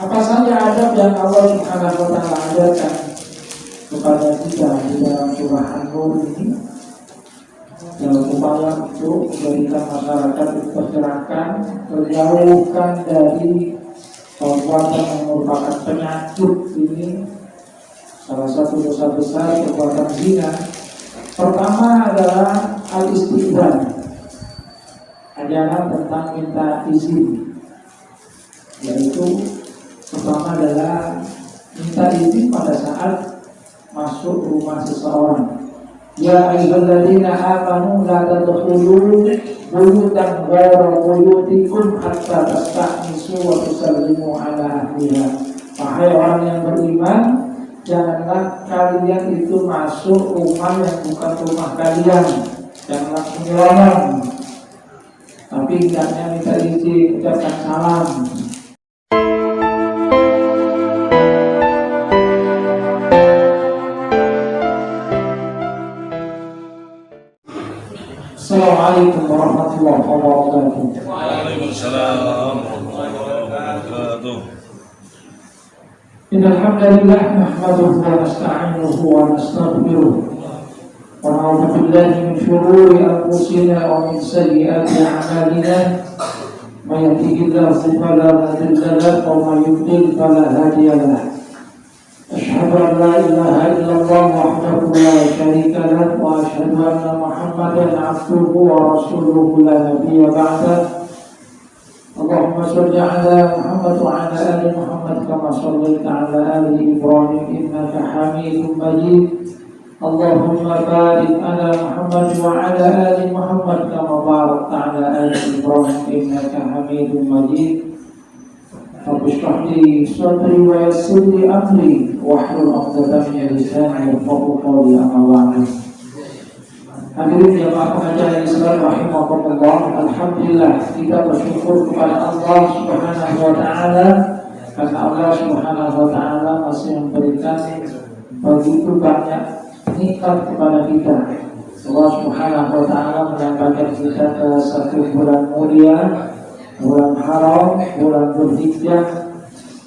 Apa saja adab yang Allah Subhanahu wa Ta'ala ajarkan kepada kita di dalam surah An-Nur ini dalam upaya untuk memberikan masyarakat tercerahkan, terjauhkan dari perbuatan yang merupakan penyakit ini. Salah satu dosa besar perbuatan zina. Pertama adalah al-istizan, ajaran tentang minta izin, yaitu pertama adalah minta izin pada saat masuk rumah seseorang. Ya ayyuhalladzina amanu la tadkhulu buyutan ghayra buyutikum hatta tasta'nisu wa tusallimu ala ahliha. Wahai orang yang beriman, janganlah kalian itu masuk rumah yang bukan rumah kalian. Janganlah menyelonong, tapi hendaknya minta izin, ucapkan salam. Assalamualaikum warahmatullahi wabarakatuh. Waalaikumsalam warahmatullahi wabarakatuh. Innal hamdalillah nahmaduhu wa nasta'inuhu wa nastaghfiruh wa na'udzu billahi min shururi anfusina wa min sayyiati a'malina. May yahdihillahu fala mudilla lahu wa may yudlil fala hadiya lahu. Asyhadu an la ilaha illallah wahdahu la syarika lahu wa asyhadu anna Muhammadan 'abduhu wa rasuluhu la nabiyya ba'dahu. Allahumma shalli 'ala Muhammad wa 'ala ali Muhammad kama shallaita 'ala ali Ibrahim innaka Hamidum Majid. Allahumma barik 'ala Muhammad wa 'ala ali Muhammad kama barakta 'ala ali Ibrahim innaka Hamidum Majid. Rabbi shrah li sadri wa yassir li amri wahlul 'uqdatam min lisani yafqahu qawli amma ba'du. Hadirin jamaah pengajian Islam rahimakumullah, alhamdulillah kita bersyukur kepada Allah Subhanahu wa taala karena Allah Subhanahu wa taala masih memberikan begitu banyak nikmat kepada kita. Allah Subhanahu wa taala menyampaikan kita ke satu bulan mulia, bulan haram, bulan Dzulhijjah,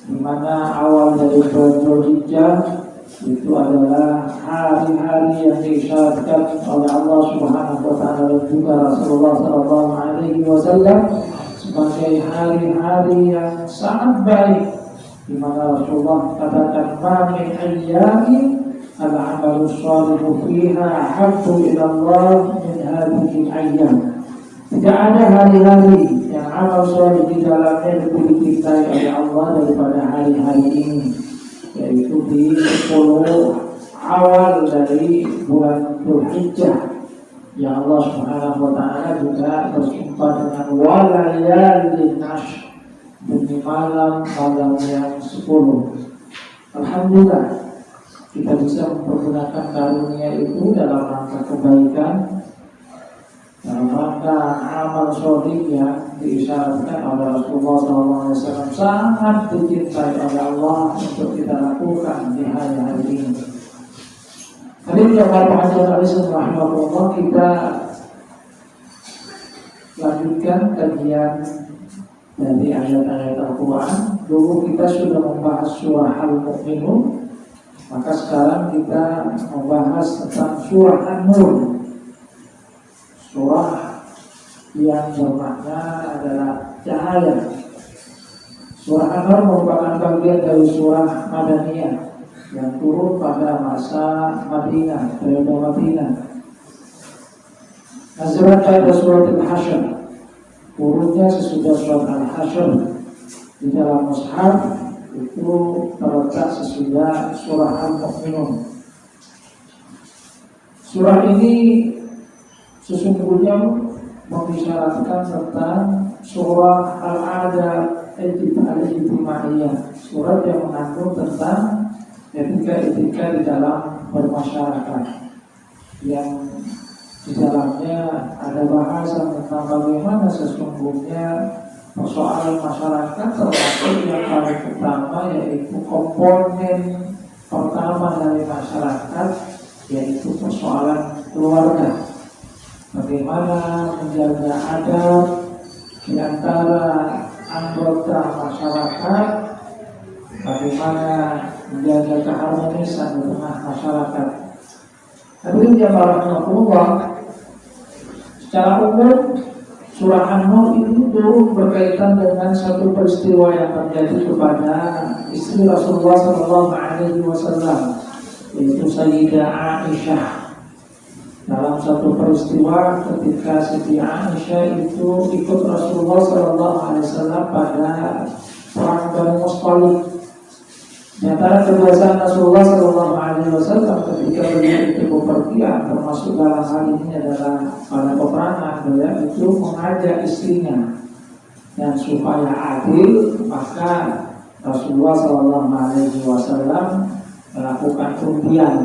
di mana awal dari bulan Dzulhijjah itu adalah hari-hari yang diisyaratkan oleh Allah Subhanahu wa taala dan juga Rasulullah sallallahu alaihi wasallam sebagai hari-hari yang sangat baik, di mana Rasulullah katakan ma min ayyamin al-amalu shalihu fiha habbu ila Allah min hadhihi al-ayyam. Tidak ada hari-hari yang amal soleh di dalamnya lebih dicintai oleh Allah daripada hari-hari ini, yaitu di 10 awal dari bulan Dzulhijjah yang Allah Subhanahu wa taala juga bersumpah dengan walayalin ashr, demi malam-malam yang 10. Alhamdulillah kita bisa mempergunakan karunia itu dalam rangka kebaikan, dalam rangka amal sholih yang diisyaratkan oleh Rasulullah SAW sangat dicintai oleh Allah untuk kita lakukan di hari-hari ini. Tadi jamaah pengajian Al-Islam rahimahullah, kita lanjutkan kajian dari ayat-ayat Al-Quran. Dulu kita sudah membahas surah Al-Mu'minun, maka sekarang kita membahas tentang surah An-Nur, surah yang bermakna adalah cahaya. Surah An-Nur merupakan bagian dari surah Madaniyah yang turun pada masa Madinah, periode Madinah. Nazalat pada surat Al-Hasyr, turunnya sesudah surat Al-Hasyr. Di dalam mushaf itu terletak sesudah surah Al-Mu'minun. Surah ini sesungguhnya mengisyaratkan tentang surah Al-Adab Al-Ijtimaiyah, surat yang mengandung tentang etika-etika di dalam bermasyarakat, yang di dalamnya ada bahasa tentang bagaimana sesungguhnya persoalan masyarakat, termasuk yang paling utama yaitu komponen pertama dari masyarakat, yaitu persoalan keluarga. Bagaimana menjaga adab di antara anggota masyarakat bagaimana menjaga keharmonisan di tengah masyarakat. Hadirin yang rahimahullah, secara umum surah An-Nur itu turun berkaitan dengan satu peristiwa yang terjadi kepada istri Rasulullah SAW, yaitu Sayyidah Aisyah. Dalam satu peristiwa ketika Siti Aisyah itu ikut Rasulullah SAW pada perang Bani Musthalib. Di antara kebiasaan Rasulullah SAW ketika beliau itu bepergian, termasuk dalam hal ini adalah pada peperangan, beliau itu mengajak istrinya, dan supaya adil maka Rasulullah SAW melakukan undian.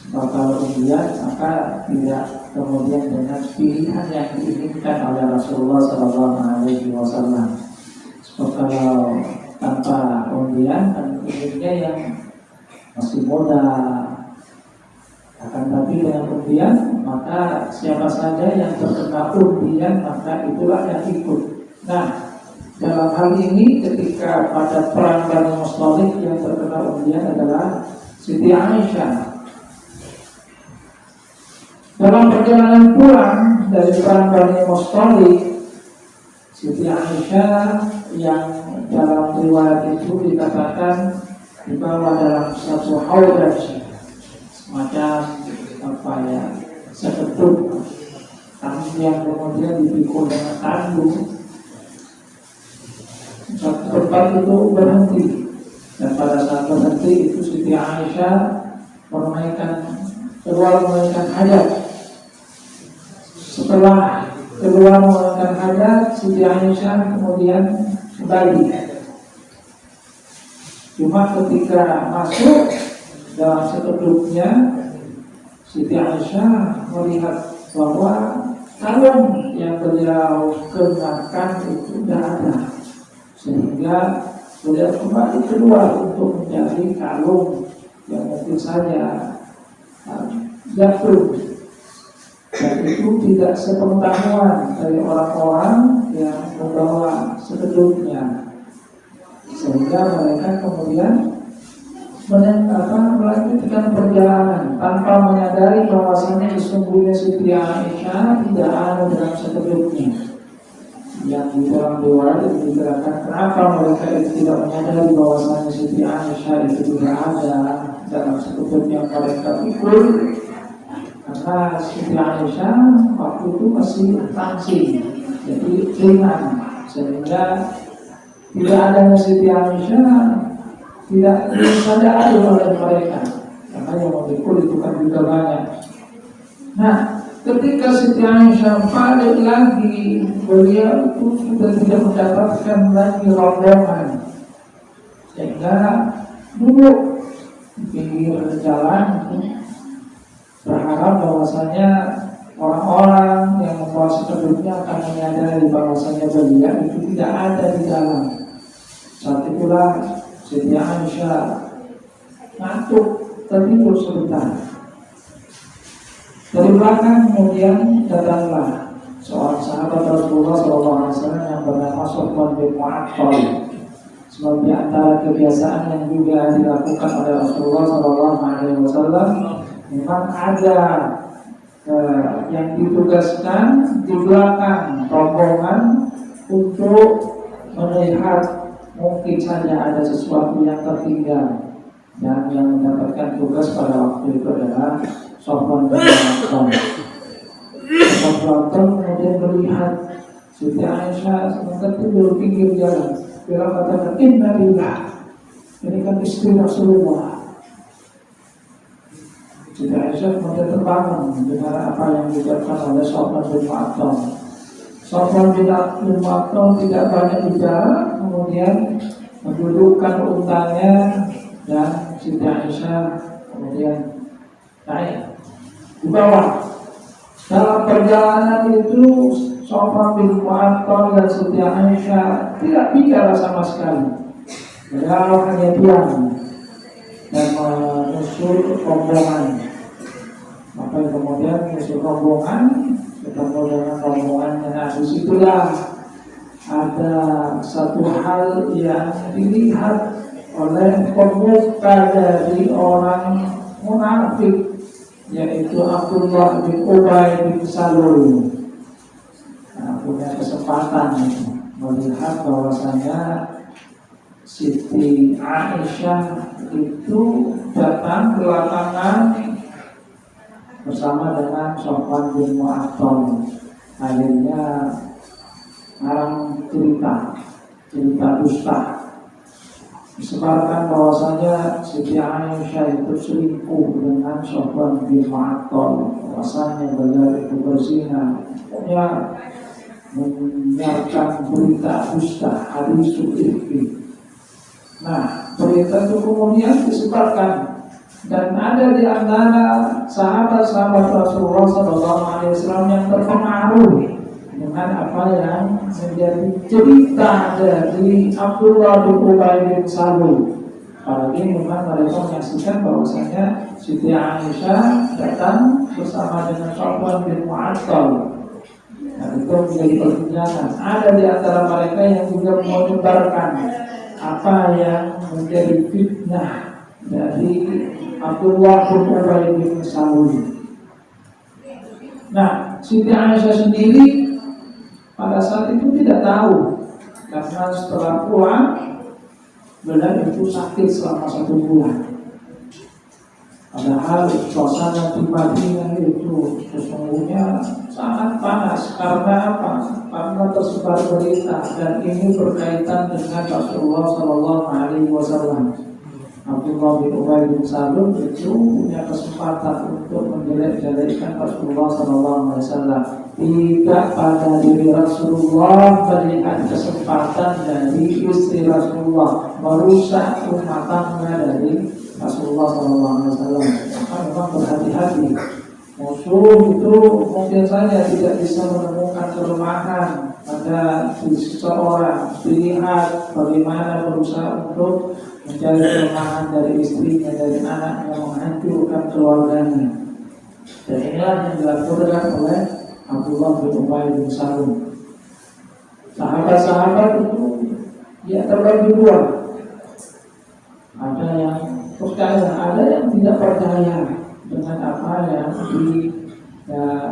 Sebab kalau undian maka tidak kemudian dengan pilihan yang diinginkan oleh Rasulullah SAW. Sebab kalau tanpa undian dan umumnya yang masih muda, akan tapi dengan undian maka siapa saja yang terkena undian maka itulah yang ikut. Nah, dalam hal ini ketika pada perang Bani Musthalib yang terkena undian adalah Siti Aisyah. Dalam perjalanan pulang dari perang Bani Musthalib, Siti Aisyah yang dalam riwayat itu dikatakan dibawa dalam satu haudaj, semacam sekeduk yang kemudian dipikul dengan tanduk. Satu tempat itu berhenti, dan pada saat berhenti itu Siti Aisyah keluar menunaikan hajat. Setelah keluar menunaikan hajat, Siti Aisyah kemudian kembali. Cuma ketika masuk dalam sekedupnya, Siti Aisyah melihat bahwa kalung yang beliau kenakan itu tidak ada, sehingga beliau kembali keluar untuk mencari kalung yang mungkin saja jatuh, dan itu tidak sepengetahuan dari orang-orang yang membawa sekedupnya, sehingga mereka kemudian melanjutkan perjalanan tanpa menyadari bahwasanya sesungguhnya Siti Aisyah tidak ada dalam sekedupnya. Yang di dalam riwayat dikatakan kenapa mereka itu tidak menyadari bahwasanya Siti Aisyah itu tidak ada dalam sekedupnya yang mereka pikul, karena Siti Aisyah waktu itu masih langsing, jadi ringan, sehingga tidak adanya Siti Aisyah tidak disadari oleh mereka, karena yang memikul itu kan juga banyak. Nah, ketika Siti Aisyah balik lagi, beliau itu sudah tidak mendapatkan lagi rombongan, sehingga duduk di pinggir jalan berharap bahwasanya orang-orang yang membawa sekedupnya akan menyadari bahwasanya beliau itu tidak ada di dalam. Saat itulah Siti Aisyah ngantuk, tertidur sebentar. Dari belakang kemudian datanglah seorang sahabat Rasulullah SAW yang bernama Sofwan bin Mu'attal. Sebab di antara kebiasaan yang juga dilakukan oleh Rasulullah SAW, memang ada yang ditugaskan di belakang rombongan untuk melihat mungkin saja ada sesuatu yang tertinggal, dan yang mendapatkan tugas pada waktu itu adalah Sofwan bin Mu'attal. Sofwan kemudian melihat Siti Aisyah sementara tidur pinggir jalan. Beliau katakan, "Inna lillah, ini kan istri Rasulullah." Siti Aisyah kemudian terbangun dengan apa yang diucapkan oleh Sofwan bin Mu'attal. Sofwan bin Mu'attal tidak banyak bicara, kemudian mendudukkan untanya, dan Siti Aisyah kemudian naik di bawah. Dalam perjalanan itu Sofwan bin Mu'attal dan Siti Aisyah tidak bicara sama sekali. Beliau hanya diam dan menyusul rombongan. Maka kemudian menyusul rombongan, ketemu dengan rombongannya. Nah, disitulah ada satu hal yang dilihat oleh pemuka dari orang munafik, yaitu Abdullah bin Ubay bin Salul. Nah, punya kesempatan melihat bahwasanya Siti Aisyah itu datang belakangan bersama dengan Sofwan bin Mu'attal. Akhirnya ngarang cerita dusta, disebarkan bahwasanya Siti Aisyah itu selingkuh dengan Sofwan bin Mu'attal, bahwasanya beliau itu berzina. Pokoknya menyiarkan berita dusta, hadis ifki. Nah, berita itu kemudian disebarkan, dan ada di antara sahabat-sahabat Rasulullah SAW yang terpengaruh dengan apa yang menjadi cerita dari Abdullah bin Ubay bin Salul. Apalagi memang mereka menyaksikan bahwasanya Siti Aisyah datang bersama dengan Sofwan bin Mu'attal. Nah, itu menjadi perbincangan. Ada di antara mereka yang juga menyebarkan apa yang menjadi fitnah dari Abdullah bin Ubay bin Salul. Nah, Siti Aisyah sendiri pada saat itu tidak tahu, karena setelah pulang beliau itu sakit selama 1 bulan. Padahal suasana di Madinah itu sesungguhnya sangat panas. Karena apa? Karena tersebar berita, dan ini berkaitan dengan Rasulullah SAW. Abdullah bin Ubay bin Salul itu punya kesempatan untuk menjelek-jelekkan Rasulullah SAW. Tidak pada diri Rasulullah, melihat kesempatan dari istri Rasulullah, merusak rumah tangga dari Rasulullah SAW. Maka memang berhati-hati. Musuh itu mungkin saja tidak bisa menemukan kelemahan pada diri seseorang, dilihat bagaimana berusaha untuk mencari kelemahan dari istrinya, dari anaknya, menghancurkan keluarganya. Dan inilah yang dilakukan oleh Abdullah bin Ubay bin Salul. Sahabat-sahabat itu dia terbagi dua. Ada yang percaya, ada yang tidak percaya dengan apa yang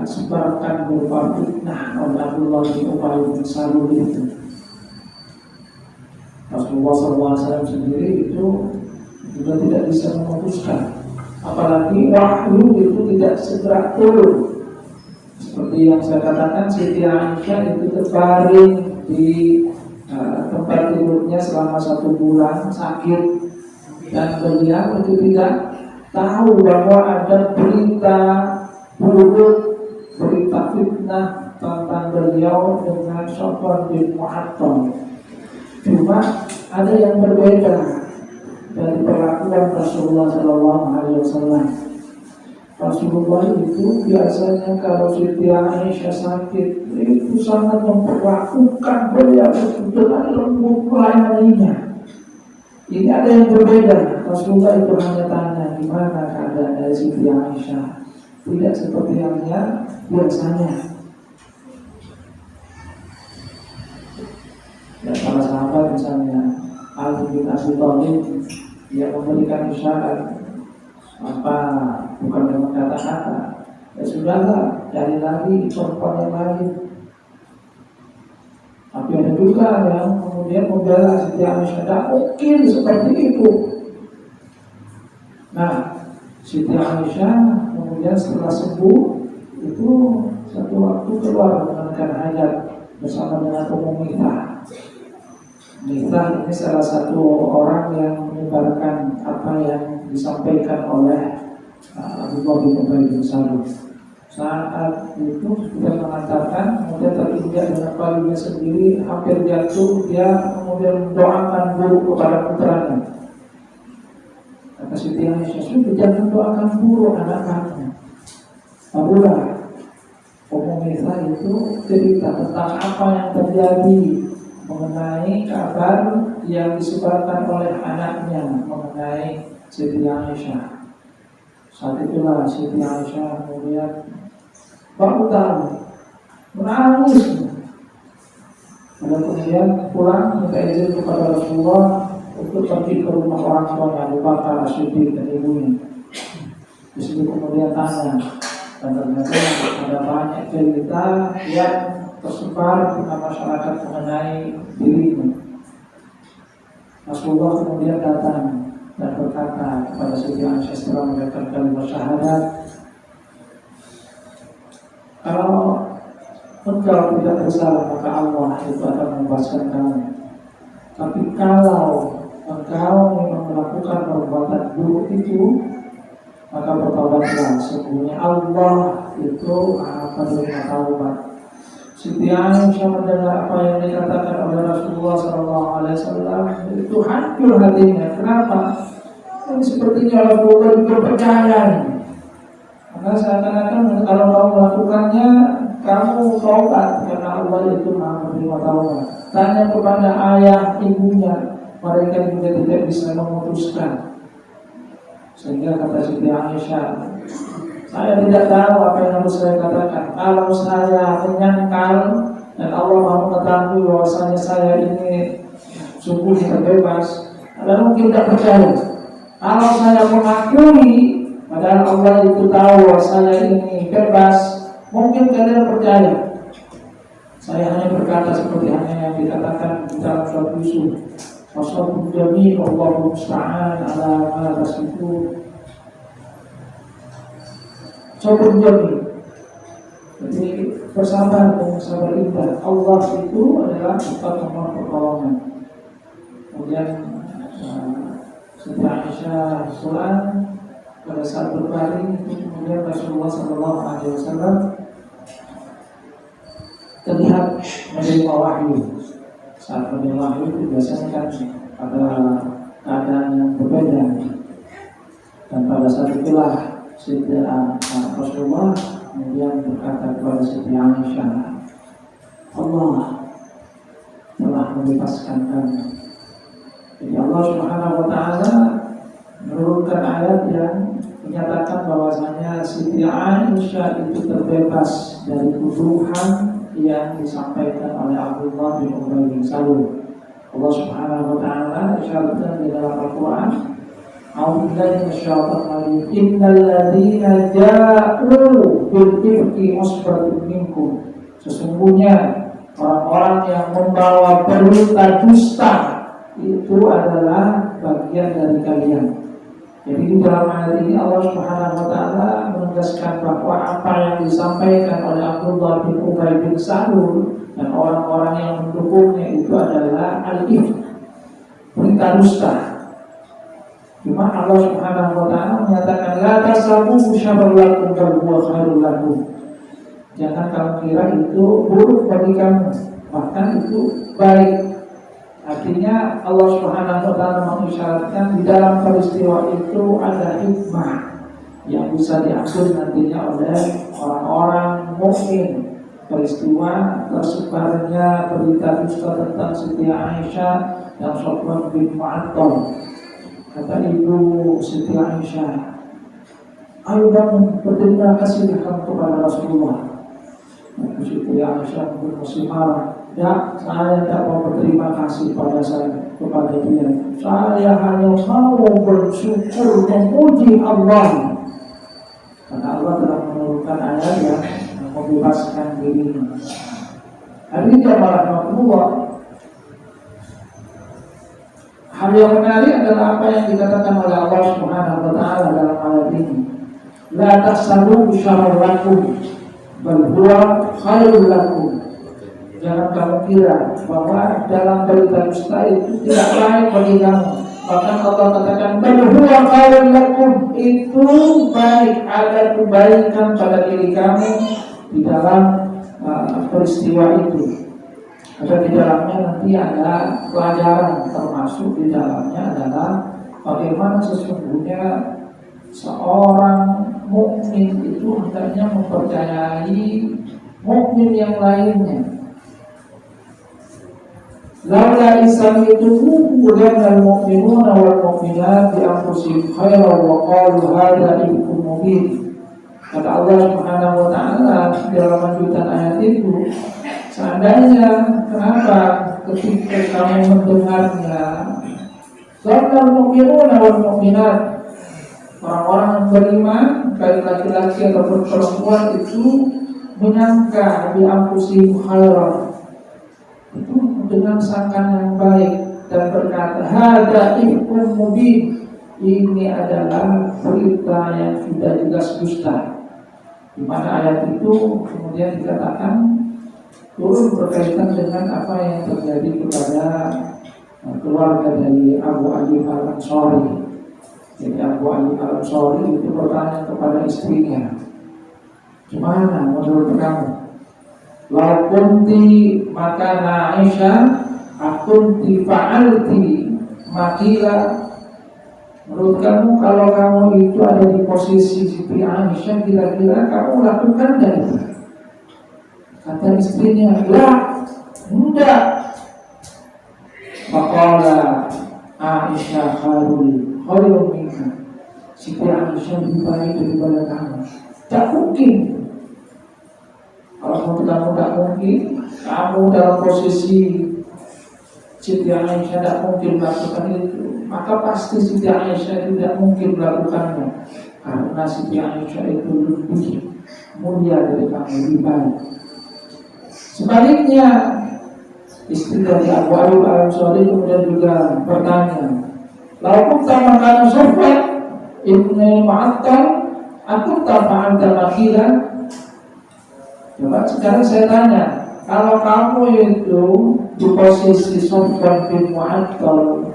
disebarkan berupa fitnah oleh Abdullah bin Ubay bin Salul itu. Rasulullah SAW sendiri itu juga tidak bisa memutuskan, apalagi wahyu itu tidak segera turun. Seperti yang saya katakan, Siti Aisyah itu terbaring di tempat tidurnya selama 1 bulan sakit, dan beliau itu tidak tahu bahwa ada berita buruk, berita fitnah tentang beliau dengan Sofwan bin Mu'attal. Cuma ada yang berbeda dari perlakuan Rasulullah SAW. Rasulullah itu biasanya kalau Siti Aisyah sakit itu sangat memperlakukan beliau dengan lembut melayaninya. Ini ada yang berbeda. Rasulullah itu hanya tanya gimana keadaan dari Siti Aisyah, tidak seperti yang biasanya. Dan para sahabat misalnya Ali bin Abi Thalib, dia memberikan isyarat, apa bukan dengan kata-kata, ya sudahlah, cari lagi perempuan yang lain. Tapi ada juga yang kemudian membela Siti Aisyah, tidak mungkin seperti itu. Nah, Siti Aisyah kemudian setelah sembuh itu satu waktu keluar menunaikan hajat bersama dengan Ummu Mithah. Mithah ini salah satu orang yang menyebarkan apa yang disampaikan oleh Abdullah bin Ubay bin Salul. Saat itu sudah mengatakan, kemudian terinjak dengan bajunya sendiri, hampir jatuh, dia kemudian mendoakan buruk kepada putranya. Kata Siti Aisyah, sudah jangan doakan buruk anak kamu. Barulah Ummu Mithah itu cerita tentang apa yang terjadi mengenai kabar yang disebarkan oleh anaknya mengenai Siti Aisyah. Saat itulah Siti Aisyah kemudian baru tahu, menangis. Lalu kemudian pulang minta izin kepada Rasulullah untuk pergi ke rumah orang tuanya Abu Bakar As-Siddiq dan ibunya. Di situ kemudian tanya, dan ternyata ada banyak cerita yang tersebar di masyarakat mengenai dirinya. Rasulullah kemudian datang dan berkata kepada Siti Aisyah setelah mengucapkan kalimat syahadat, kalau engkau tidak bersalah maka Allah itu akan membebaskan kamu. Tapi kalau engkau memang melakukan perbuatan buruk itu, maka bertobatlah. Sesungguhnya Allah itu Maha Penerima Taubat. Siti Aisyah mendengar apa yang dikatakan oleh Rasulullah SAW, itu hancur hatinya. Kenapa? Ini sepertinya Rasulullah itu percaya. Karena seakan-akan kalau kamu melakukannya, kamu taubat, karena Allah itu Maha Penerima Taubat. Tanya kepada ayah ibunya, mereka juga tidak bisa memutuskan. Sehingga kata Siti Aisyah, saya tidak tahu apa yang harus saya katakan. Kalau saya menyangkal dan Allah mau mengetahui bahwasanya saya ini sungguh terbebas, ada mungkin tidak percaya. Kalau saya mengakui, padahal Allah itu tahu bahwa saya ini bebas, mungkin kalian percaya. Saya hanya berkata seperti yang dikatakan di dalam surat Yusuf. Wasabun jamil Allahu musta'an ala ma tasifun. Sabun jamil, jadi bersabar dan sabar indah. Allah itu adalah sifat nomor pertolongan. Kemudian Siti Aisyah Rasulullah pada saat berbaring itu, kemudian Rasulullah SAW terlihat menerima wahyu. Saat menerima wahyu itu biasanya kan pada keadaan yang berbeda. Dan pada saat itulah Siti Rasulullah kemudian berkata kepada Siti Aisyah, Allah telah membebaskan kamu. Jadi Allah Subhanahu wa Ta'ala menurunkan ayat yang menyatakan bahwasanya Siti Aisyah itu terbebas dari tuduhan yang disampaikan oleh Abdullah bin Ubay bin Salul. Allah Subhanahu wa Ta'ala isyaratkan di dalam Al-Quran, A'udzubillahi minasyaitonir rajim. Innal ladzina ja'u bil ifki usbatun minkum. Sesungguhnya orang-orang yang membawa berita dusta itu adalah bagian dari kalian. Jadi di dalam ayat ini Allah Subhanahu wa Ta'ala menegaskan bahwa apa yang disampaikan oleh Abdullah bin Ubay bin Salul dan orang-orang yang mendukungnya itu adalah al-ifk, berita dusta. Cuma Allah Subhanahu wa Ta'ala menyatakan la tasabu syarrul lakum bal huwa khairul lakum. Jangan kamu kira itu buruk bagi kamu, bahkan itu baik. Artinya Allah Subhanahu wa Ta'ala mengisyaratkan di dalam peristiwa itu ada hikmah yang bisa diambil nantinya oleh orang-orang mukmin. Peristiwa tersebarnya berita dusta tentang Siti Aisyah dan Sofwan bin Mu'attal. Kata ibu Siti Aisyah, ayo bangun berterima kasih kepada Rasulullah. Siti Aisyah bermusik marah. Ya, saya tidak mau berterima kasih kepada dia. Saya hanya mau bersyukur memuji Allah. Karena Allah telah menurunkan ayat yang membebaskan dirinya. Hari ini rahmatullah. Hal yang menarik adalah apa yang dikatakan oleh Allah Subhanahu wa Ta'ala dalam ayat ini. La tahsabu syarran lakum bal huwa khairul lakum. Jangan kamu kira bahwa dalam berita dusta itu tidak baik bagi kamu. Bahkan Allah katakan bal huwa khairul lakum, itu baik, ada kebaikan pada diri kamu di dalam peristiwa itu. Ada di dalamnya nanti ada pelajaran, termasuk di dalamnya adalah bagaimana sesungguhnya seorang mukmin itu hendaknya mempercayai mukmin yang lainnya. Laula isami'tuhu dan al-mu'minuna wal mu'minat bi anfusihim khairan wa qalu hadza ifkum mubin. Kata Allah Subhanahu wa Ta'ala dalam lanjutan ayat itu, seandainya kenapa ketika kamu mendengarnya Dhanna al-mu'minuna wal mu'minat, orang-orang yang beriman, baik laki-laki ataupun perempuan itu menyangka di anfusihim khairan, itu dengan sangkaan yang baik dan berkata hada ifkum mubin, ini adalah berita yang sudah jelas dusta. Di mana ayat itu kemudian dikatakan turun berkaitan dengan apa yang terjadi kepada keluarga dari Abu Ayyub al-Ansari. Jadi Abu Ayyub al-Ansari itu bertanya kepada istrinya, gimana menurut kamu? Lau kunti makana Aisyah akunti fa'alti makila. Menurut kamu kalau kamu itu ada di posisi Siti Aisyah, kira-kira kamu lakukan dan itu? Kata istrinya, lah, enggak. Faqala Aisyah khairun minka. Siti Aisyah lebih baik daripada kamu. Tak mungkin. Kalau kamu tak mungkin, kamu dalam posisi Siti Aisyah tidak mungkin melakukan itu, maka pasti Siti Aisyah tidak mungkin melakukannya. Karena Siti Aisyah itu lebih mulia dari kamu, lebih baik. Sebaliknya, istri dari Abu Ayyub al-Ansari kemudian juga bertanya, "Lau kunta makana Sufyan ibnu Mu'attal, aku tak fa'alta makila?" Coba sekarang saya tanya, kalau kamu itu di posisi Sufyan bin Mu'attal,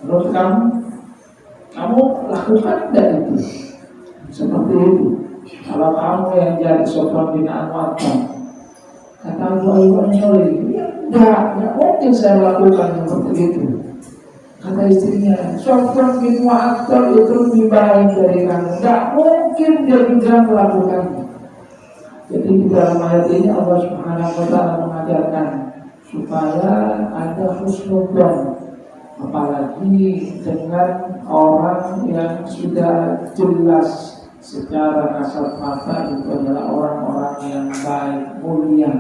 menurut kamu lakukan tidak itu? Seperti itu. Kalau kamu yang jadi Sufyan bin Mu'attal, kata Abu Ayyub al-Ansari, tidak mungkin saya melakukan seperti itu. Kata istrinya, Sufyan bin Mu'attal itu lebih baik dari kamu, tidak mungkin dia juga melakukannya. Jadi di dalam ayat ini Allah Subhanahu wa ta'ala mengajarkan supaya ada husnudzon, apalagi dengan orang yang sudah jelas secara kasat mata itu adalah orang-orang yang baik, mulia.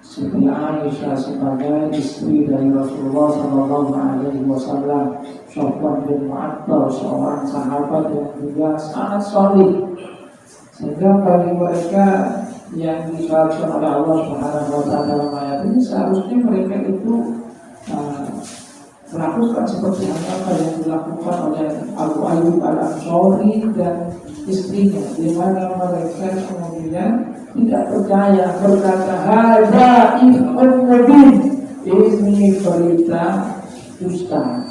Siti Aisyah sebagai istri dari Rasulullah SAW, Sufyan bin Mu'attal seorang sahabat yang juga sangat solih, sehingga bagi mereka yang disyaratkan oleh Allah Subhanahu wa ta'ala dalam ayat ini seharusnya mereka itu melakukan seperti apa yang dilakukan oleh Abu Ayyub al-Ansari dan istrinya, di mana mereka kemudian tidak percaya, berkata hadza ifkum mubin, ini berita dusta.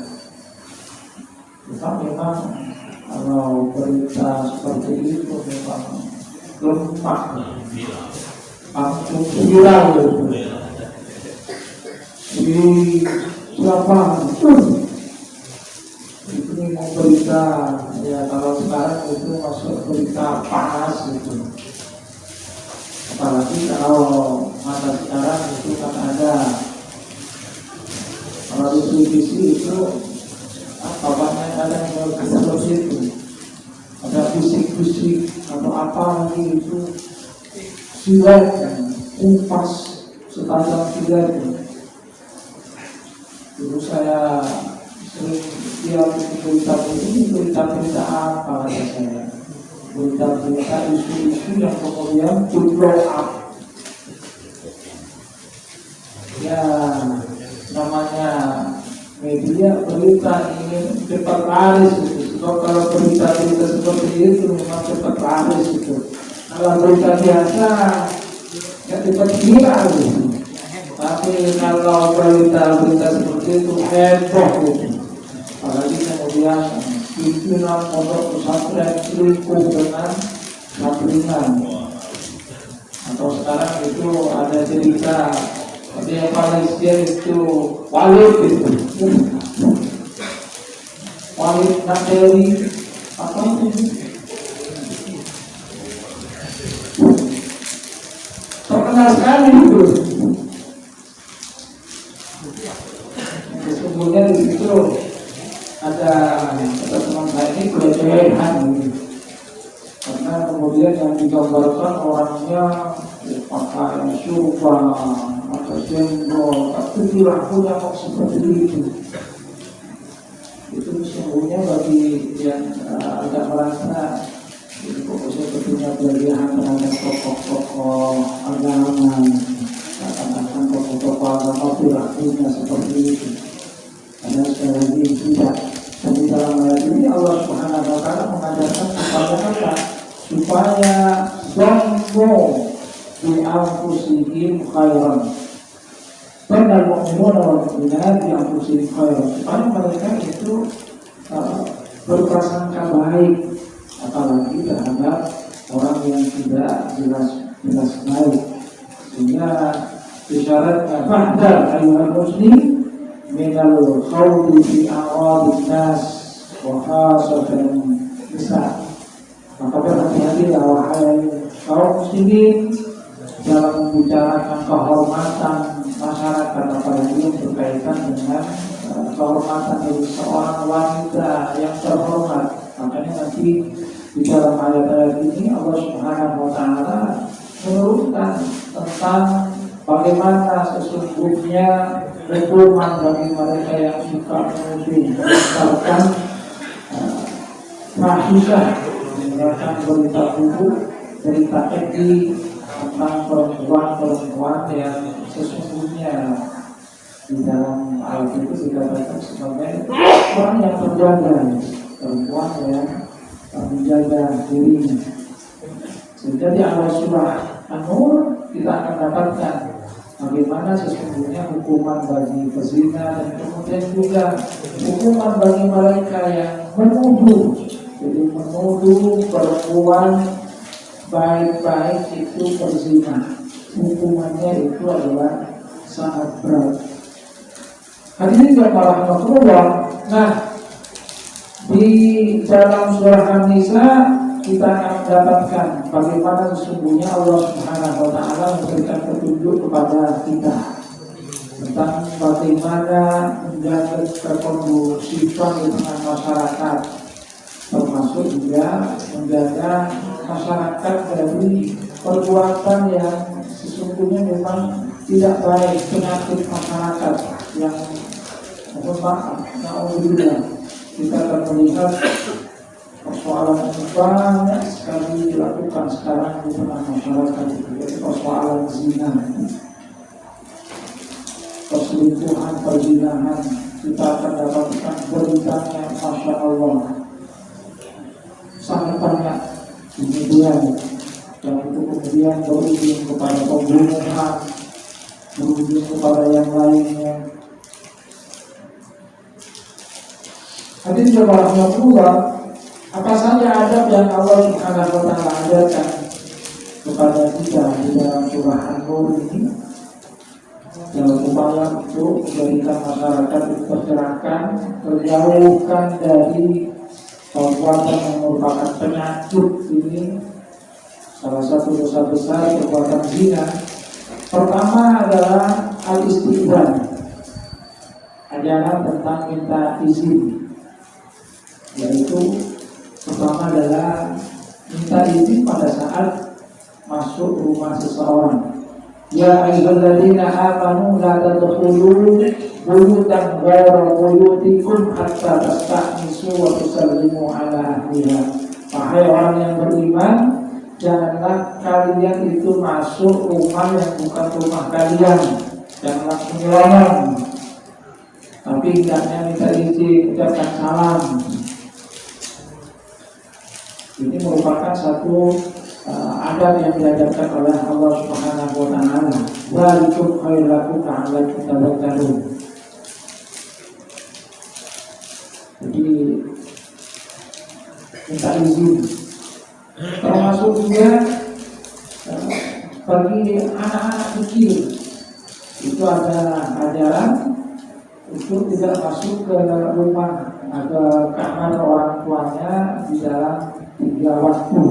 Memang kalau berita seperti itu memang gempak, langsung viral itu. Di siapa? Itu memang berita, ya kalau sekarang itu masuk berita panas itu. Apalagi kalau masa sekarang itu kan ada, kalau di televisi itu banyak ada yang seperti itu, ada bisik-bisik atau apa lagi itu, silat kan, kumpas setajam silat. Dulu saya sering lihat berita apa kata saya, berita isu-isu yang kemudian blow up. Ya namanya media berita ingin cepat laris itu. Kalau berita-berita seperti itu memang cepat laris itu. Kalau berita biasa ya cepat viral gitu. Tapi kalau berita-berita seperti itu heboh gitu. Apalagi kemudian pimpinan pondok pesantren selingkuh dengan santrinya. Atau sekarang itu ada cerita yang Malaysia itu Walid itu, Walid Nateri apa itu? Terkenal sekali itu. Sesungguhnya di situ ada teman saya ini pelecehan, karena kemudian yang digambarkan orangnya pakai syurban, pakai jenggot, tapi perilakunya kok seperti itu. itu sesungguhnya bagi yang agak merasa sebetulnya berlebihan terhadap tokoh-tokoh agama, katakan tokoh-tokoh agama perilakunya seperti itu. Karena sekali lagi tidak. Dan di dalam ayat ini Allah Subhanahu wa Ta'ala mengajarkan kepada kita supaya zannu bi anfusihim khairan. Benar mukminun wal mukminat bi anfusihim khairan. Supaya mereka itu berprasangka baik, apalagi terhadap orang yang tidak jelas baik. Sehingga isyaratnya fahdar ayyuhal muslim minal khawdi fi a'radin nas wa khasatan nisa. Maka berhati-hatilah wahai kaum muslimin dalam membicarakan kehormatan masyarakat, apalagi yang berkaitan dengan kehormatan dari seorang wanita yang terhormat. Makanya nanti di dalam ayat-ayat ini Allah Subhanahu wa Ta'ala menurunkan tentang bagaimana sesungguhnya hukuman bagi mereka yang suka mengusulkan fahisyah, mengeluarkan berita buruk, berita keji tentang perempuan-perempuan yang sesungguhnya di dalam ayat itu dikatakan sebagai orang yang terjaga, perempuan yang menjaga dirinya. Sehingga di awal surah An-Nur kita akan dapatkan bagaimana sesungguhnya hukuman bagi pezina dan kemudian juga hukuman bagi mereka yang menuduh. Jadi menuduh perempuan baik-baik itu berzina, hukumannya itu adalah sangat berat. Hadirin yang rahmatullah. Nah, di dalam surah An-Nisa kita akan mendapatkan bagaimana sesungguhnya Allah Subhanahu wa Ta'ala memberikan petunjuk kepada kita tentang bagaimana menjaga kekondusifan di tengah masyarakat, termasuk juga menjaga masyarakat dari perbuatan yang sesungguhnya memang tidak baik, penyakit masyarakat yang mohon maaf, na'udzubillah, kita akan melihat persoalan yang banyak sekali dilakukan sekarang di tengah masyarakat, yaitu persoalan zina, perselingkuhan, perzinahan. Kita akan dapatkan beritanya, Masya Allah, sangat banyak kemudian, yang itu kemudian berujung kepada pembunuhan, berujung kepada yang lainnya. Hadirin jemaah rahmatullah, apa saja adab yang Allah Subhanahu wa Ta'ala ajarkan kepada kita di dalam surah An-Nur ini dalam upaya untuk menjadikan masyarakat itu tercerahkan, terjauhkan dari perbuatan yang merupakan penyakit ini. Salah satu dosa besar perbuatan zina. Pertama adalah al-istizan, ajaran tentang minta izin, yaitu pertama adalah minta izin pada saat masuk rumah seseorang. Ya ayyuhalladzina amanu la tadkhulu buyutan ghayra buyutikum hatta tasta'nisu wa tusallimu ala ahliha. Wahai orang yang beriman, janganlah kalian itu masuk rumah yang bukan rumah kalian, janganlah menyelonong, tapi hendaknya minta izin, ucapkan salam. Ini merupakan satu adab yang diajarkan oleh Allah Subhanahu wa Ta'ala. Walikum khairul lakum la'allakum tadhakkarun. Jadi minta izin. Termasuk juga bagi anak-anak kecil itu ada ajaran untuk tidak masuk ke rumah atau kamar orang tuanya di dalam 3 waktu,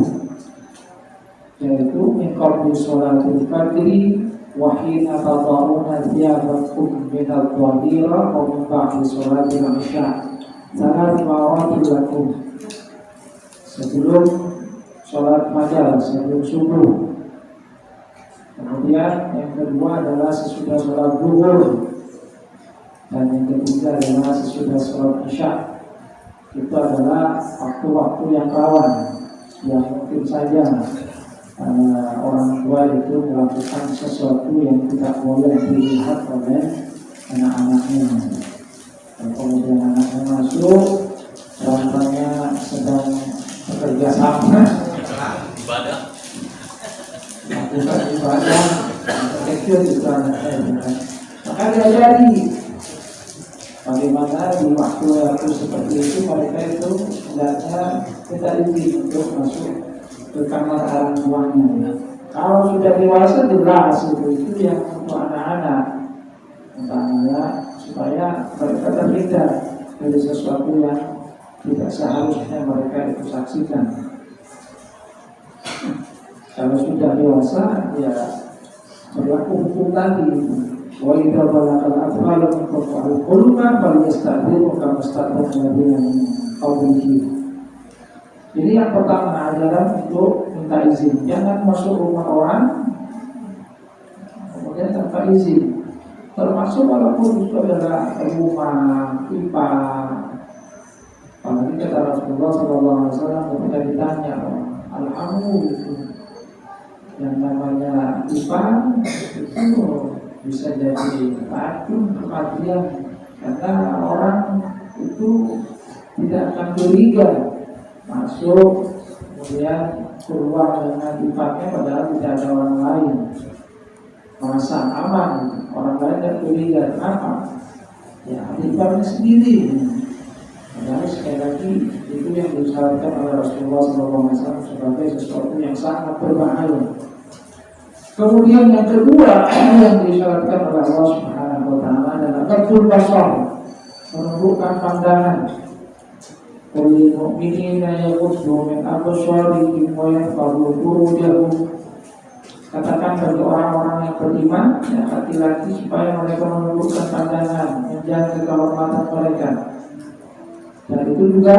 yaitu min qabli sholatil fajri wa hina tad'una thiyabakum min al-dhahira wa min ba'di sholatil isya. Salat mawatil lakum, sebelum sholat fajar, sebelum subuh. Kemudian yang kedua adalah sesudah sholat zuhur, dan yang ketiga adalah sesudah sholat isya. itu adalah waktu-waktu yang rawan, yang mungkin saja orang tua itu melakukan sesuatu yang tidak boleh dilihat oleh anak-anaknya. Dan kemudian anaknya masuk, contohnya sedang bekerja sama, melakukan ibadah, kecil itu anaknya. Maka diajari bagaimana di waktu seperti itu mereka itu hendaknya kita izin untuk masuk ke kamar orang tuanya. Kalau sudah dewasa jelas itu yang untuk anak-anak, utamanya supaya mereka terhindar dari sesuatu yang tidak seharusnya mereka itu saksikan. Kalau sudah dewasa ya berlaku hukum tadi. Wa idza balagha al-atfal minkum al-hulma falyasta'dinu kama sta'dana alladziina min qablihim. Jadi yang pertama ajaran untuk minta izin. Jangan masuk rumah orang kemudian tanpa izin. Termasuk walaupun itu adalah rumah pipa. Apalagi kata Rasulullah SAW ketika ditanya al-hamu yang namanya pipa itu bisa jadi racun kematian karena orang itu tidak akan curiga masuk kemudian keluar dengan pipanya padahal tidak ada orang lain, merasa aman, orang lain tidak curiga. Kenapa? Ya pipanya sendiri. Padahal sekali lagi itu yang disyaratkan oleh Rasulullah SAW sebagai sesuatu yang sangat berbahaya. Kemudian yang kedua yang disyaratkan oleh Allah Subhanahu wa taala adalah ghadul basar, menundukkan pandangan. Qul lil mu'minina yaghuddu min absarihim wa yahfazu furujahum. Katakan bagi orang-orang yang beriman, ya, laki-laki supaya mereka menundukkan pandangan, menjaga kehormatan mereka. Dan itu juga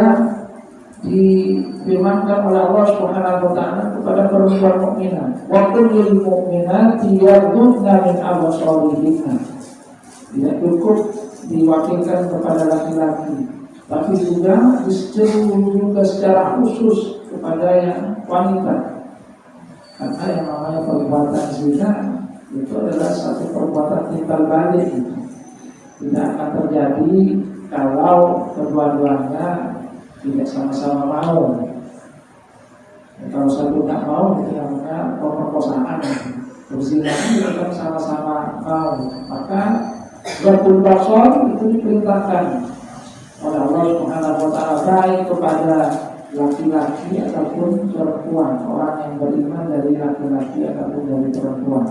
difirmankan oleh Allah Subhanahu wa taala kepada perempuan mukminah. Wa qul lil mu'minati yaghuddna min absarihinna. Tidak cukup diwakilkan kepada laki-laki, tapi juga diseru juga secara khusus kepada yang wanita. Karena yang namanya perbuatan zina itu adalah satu perbuatan timbal balik. Tidak akan terjadi kalau kedua-duanya tidak sama-sama mau. Ya, kalau satu tak mau itu namanya pemerkosaan. Berzina itu kan sama-sama mau. Maka ghadul basar itu diperintahkan oleh Allah Subhanahu wa taala baik kepada laki-laki ataupun perempuan, orang yang beriman dari laki-laki ataupun dari perempuan.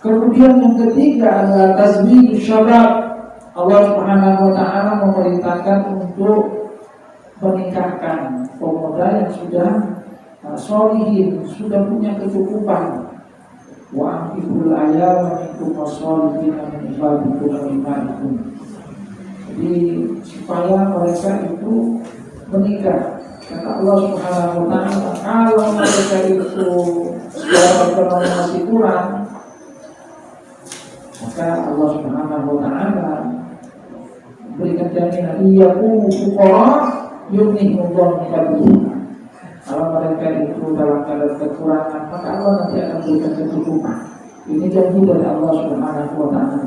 Kemudian yang ketiga adalah tazwij syabab. Allah Subhanahu wa taala memerintahkan untuk menikahkan pemuda yang sudah sholihin, sudah punya kecukupan. Wa anfihul ayyama minkum wash-sholihin min ibadikum wa imaikum. Jadi supaya mereka itu menikah. Kata Allah Subhanahu wa taala, kalau mereka itu secara ekonomi masih kurang, maka Allah Subhanahu wa taala berikan jaminan iyyakum fuqara yughnihimullahu min fadlihi. Kalau mereka itu dalam keadaan kekurangan, maka Allah nanti akan berikan kecukupan. Ini janji dari Allah Subhanahu wa taala.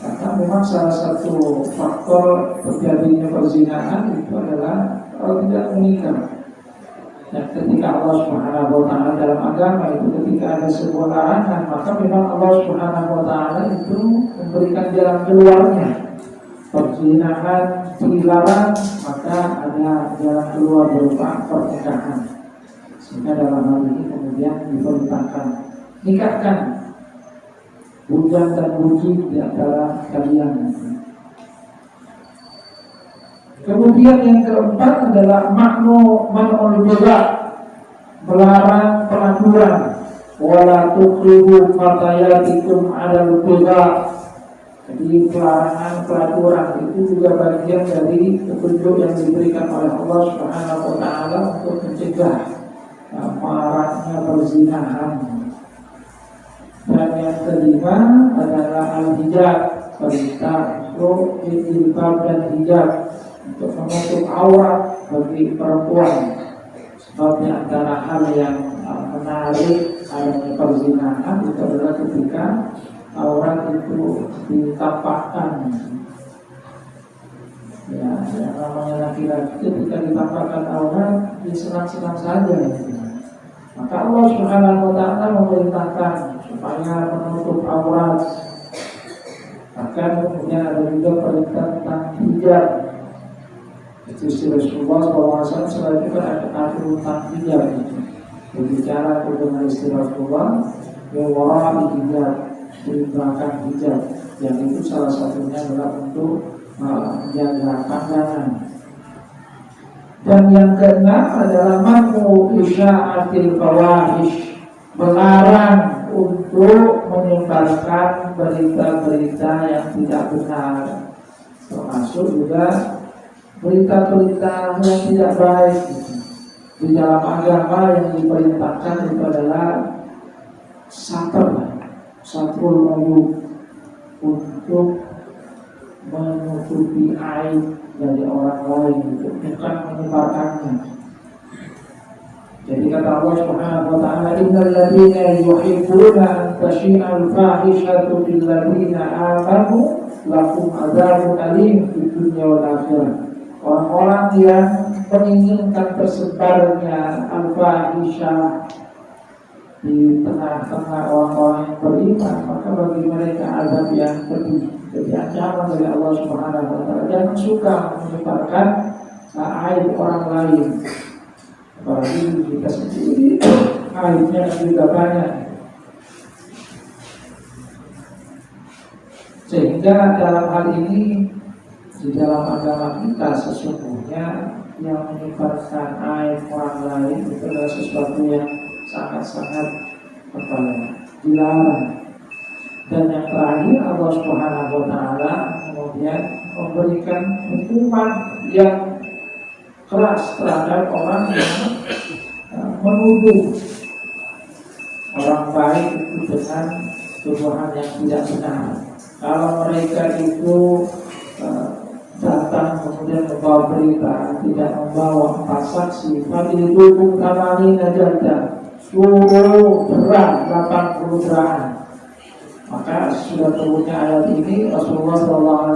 Karena memang salah satu faktor terjadinya perzinahan itu adalah kalau tidak menikah. Dan ketika Allah Subhanahu wa taala dalam agama itu ketika ada sebuah larangan, maka memang Allah Subhanahu wa taala itu memberikan jalan keluarnya. Perzinahan dilarang, maka ada jalan keluar berupa pernikahan. Sehingga dalam hal ini kemudian diperintahkan nikahkan bujang dan buji di antara kalian. Kemudian yang keempat adalah man'ul bid'ah, melarang pelacuran. Wala tuqribu fatayatikum 'alal bid'ah. Jadi pelarangan pelacuran itu juga bagian dari petunjuk yang diberikan oleh Allah Subhanahu wa taala untuk mencegah maraknya perzinahan. Dan yang kelima adalah al-hijab, perintah untuk jilbab dan hijab. untuk menutup aurat bagi perempuan. Sebab di antara hal yang menarik adanya perzinahan itu adalah ketika aurat itu ditampakkan. Ya, yang namanya laki-laki ketika ditampakkan aurat disenang-senang saja. Maka Allah Subhanahu wa Ta'ala memerintahkan supaya menutup aurat. Bahkan kemudian ada juga perintah tentang hijab. Itu Rasulullah SAW selain itu ada atur tentang hijab itu. Berbicara dengan istri Rasulullah, yawara hijab, di belakang hijab. Yang itu salah satunya adalah untuk menjaga pandangan. Dan yang keenam adalah man'u isya'atil fawahish, melarang untuk menyebarkan berita-berita yang tidak benar, termasuk juga berita-berita yang tidak baik. Di dalam agama yang diperintahkan itu adalah satrul uyub, untuk menutupi aib dari orang lain, bukan menyebarkannya. Jadi kata Allah Subhanahu wa Ta'ala, innal ladzina yuhibbuna an tashi'al fahishatu fil ladzina amanu lahum adzabun alim fid dunya wal akhirah. Orang-orang yang menginginkan tersebarnya al-fahisyah di tengah-tengah orang-orang yang beriman, maka bagi mereka azab yang pedih. Jadi ancaman dari Allah Subhanahu wa Ta'ala, jangan suka menyebarkan aib orang lain, apalagi kita sendiri aibnya juga banyak. Sehingga dalam hal ini di dalam agama kita sesungguhnya yang menyebarkan aib orang lain itu adalah sesuatu yang sangat-sangat dilarang. Dan yang terakhir Allah Subhanahu wa Ta'ala kemudian memberikan hukuman yang keras terhadap orang yang menuduh orang baik itu dengan tuduhan yang tidak benar. Kalau mereka itu datang kemudian membawa berita, tidak membawa 4 saksi, fadil hukum tamani najada, suruh berat 80 deraan. Maka sudah turunnya ayat ini, Rasulullah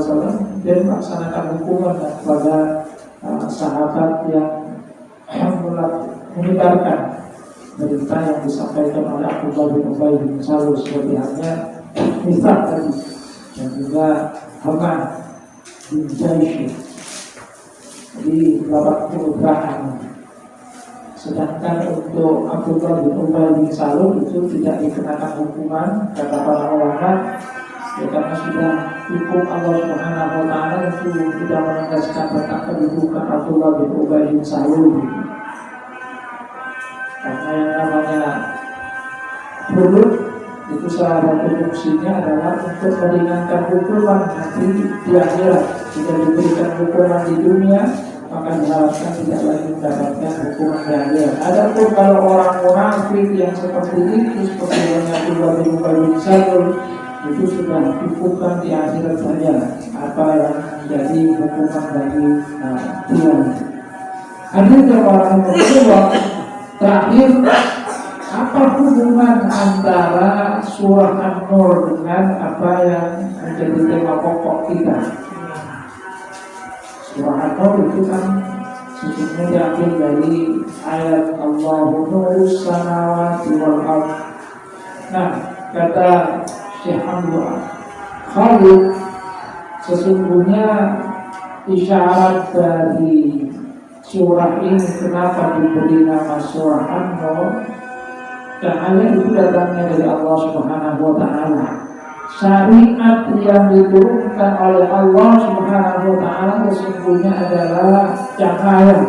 SAW dan melaksanakan hukuman kepada sahabat yang menyebarkan berita yang disampaikan oleh Abdullah bin Ubay bin Salul seperti halnya Mithaq tadi, dan juga Haman bin Jaish di 80 deraan. Sedangkan untuk Abdullah bin Ubay bin Salul itu tidak dikenakan hukuman kata para ulama, ya karena sudah hukum Allah Subhanahu wa Ta'ala itu sudah menegaskan tentang kedudukan Abdullah bin Ubay bin Salul. Karena yang namanya hudud itu salah satu fungsinya adalah untuk meringankan hukuman nanti di akhirat. Jika diberikan hukuman di dunia, maka diharapkan tidak lagi mendapatkan hukuman di akhirat. Adapun kalau orang munafik yang seperti itu, seperti yang Abdullah bin Ubay bin Salul, itu sudah hukuman di akhirat saja apa yang menjadi hukuman bagi dia. Hadirnya orang berdua. Terakhir, apa hubungan antara surah An-Nur dengan apa yang menjadi tema pokok kita? Surah An-Nur itu kan sesungguhnya diambil dari ayat Allahu nurus samawati wal ardh. Nah, kata Syekh Abdul Khalid, sesungguhnya isyarat dari surah ini kenapa diberi nama surah An-Nur, karena itu datangnya dari Allah Subhanahu wa Ta'ala. Syariat yang diturunkan oleh Allah Subhanahu wa Ta'ala sesungguhnya adalah cahaya.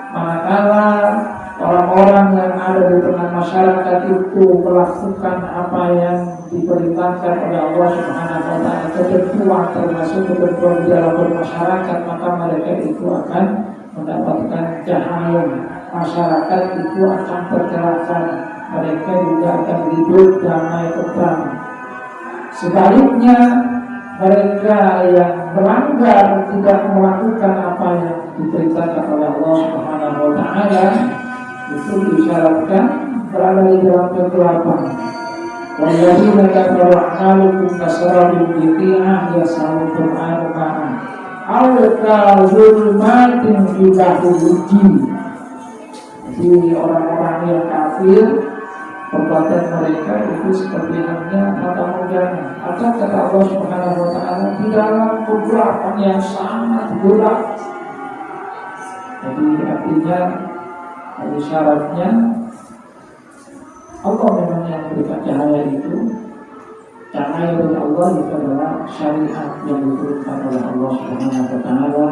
Manakala orang-orang yang ada di tengah masyarakat itu melakukan apa yang diperintahkan oleh Allah Subhanahu wa Ta'ala, ketentuan termasuk ketentuan di dalam bermasyarakat, maka mereka itu akan mendapatkan cahaya. Masyarakat itu akan tercerahkan, mereka juga akan hidup damai tentram. Sebaliknya, mereka yang melanggar tidak melakukan apa yang diperintahkan oleh Allah Subhanahu wa taala itu disyaratkan berada di dalam kegelapan. Walladzina kafaru a'malukum kasarabin biqi'ah yasalu Qur'an ma'an aw kazulmatin fi bahri. Jadi orang-orang yang kafir perbuatan mereka itu seperti halnya fata morgana atau kata Allah Subhanahu wa taala di dalam kegelapan yang sangat gelap. Jadi artinya ada syaratnya Allah memang yang memberikan cahaya itu. Cahaya dari Allah itu adalah syariat yang diturunkan oleh Allah Subhanahu wa taala,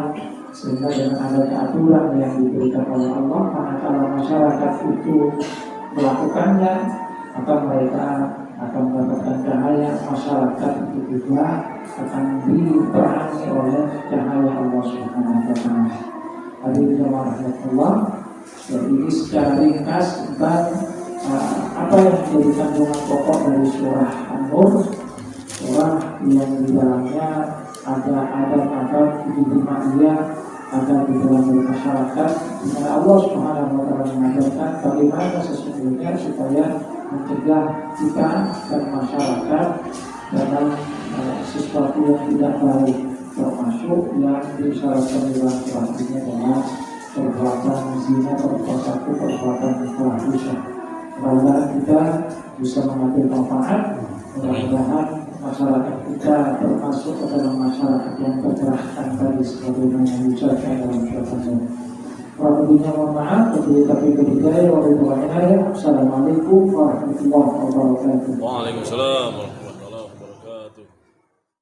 sehingga dengan adanya aturan yang diberikan oleh Allah, maka kalau masyarakat itu melakukannya, maka mereka akan mendapatkan cahaya. Masyarakat itu juga akan diperangi oleh cahaya Allah Subhanahu wa taala. Hadirin jemaah Allah, jadi ini secara ringkas tentang apa yang menjadi kandungan pokok dari surah An-Nur, surah yang di dalamnya ada adab-adab ijtimaiyah, ada di dalam masyarakat, di mana Allah Subhanahu wa taala mengajarkan bagaimana sesungguhnya supaya mencegah kita dan masyarakat dalam sesuatu yang tidak baik, termasuk yang disyaratkan dalam surah ini adalah perbuatan zina, perbuatan fahisyah. Mudah-mudahan kita bisa mengambil manfaat, mudah-mudahan masyarakat kita termasuk ke dalam masyarakat yang tercerahkan tadi sebagaimana yang diucapkan dalam syarahnya. Wabillahi mohon maaf, tapi ketiga, wabillahi. Assalamualaikum warahmatullahi wabarakatuh. Waalaikumsalam.